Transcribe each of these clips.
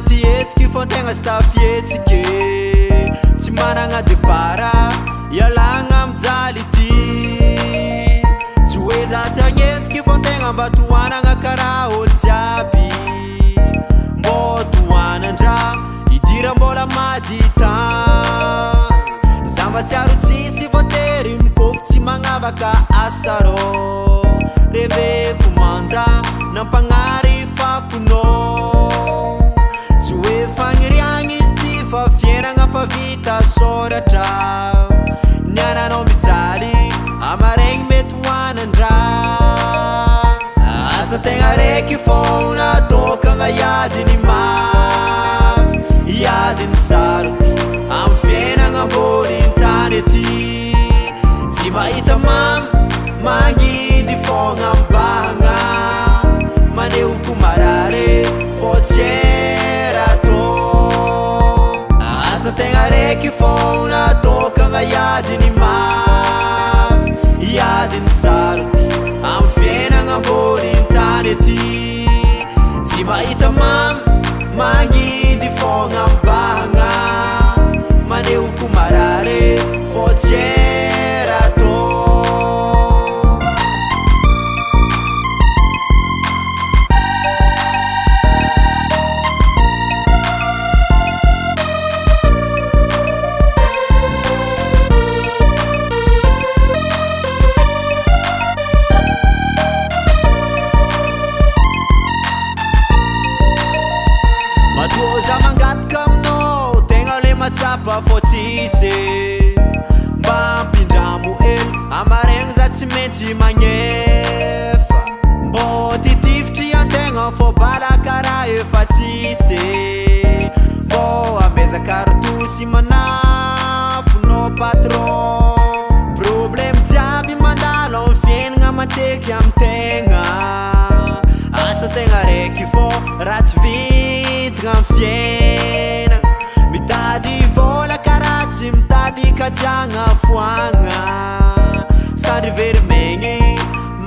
ty hetsiky fô tegna sy tafietsiky tsy managna depara ialagna mijaly ty tsy hoe za ty agnetsiky fô tegna mba tohanagna karaha olo jiaby mbô tohanandra idira mbola madita za matsiaro tsisy voatery mikôfy tsy magnavaka asarô reveko manja nampagnary fakonô tsy hoe fagniriagna izy ty fa fiainagna fa vita soratra niananao mijaly amaregny mety hoanandra asa tegna raiky fôna tokagna iadiny mavy iadiny sarotro amy fiainagna amboniny tany ety tsy mahita mamy mangidy fôgna ambagna manehoko marare fô tsy era tô asa tegna raiky fôna tokagna iadiny mavy iadiny sarotro amy fiainagna amboniny tany ety tsy mahita mamy mangidy fôgna ambagna manehoko marare fô tsy era tô za mangataka aminao tegna le matsapa fô tsisy mba ampindramo elo amaregny za tsy maintsy magnefa mbô titifitry antegna fô bala karaha efa tsisy mbô amezaka rotosy manafonô patron problème jiaby mandalo amy fiainagna matreky amy tegna asa tegna raiky fô raha tsy vitigna amy fiainagna mitady vola karaha tsy mitady kajiagna foagna sandry verimegny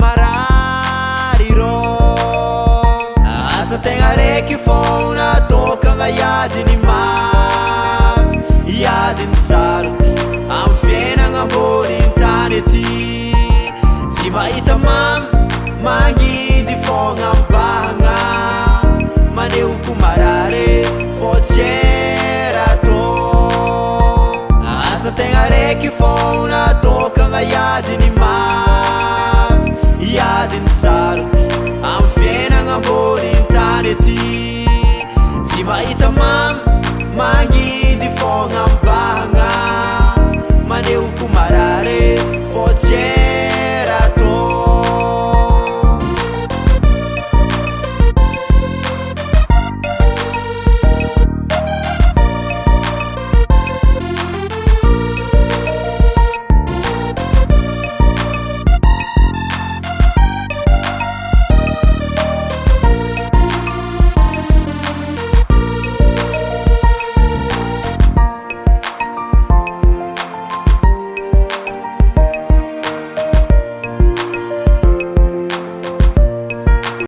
marary rô asa tegna raiky fôna tokagna iadiny mavy iadiny sarotro amy fiainagna amboniny tany ety tsy mahita mamy mangidy fôgna ambagna manehoko marary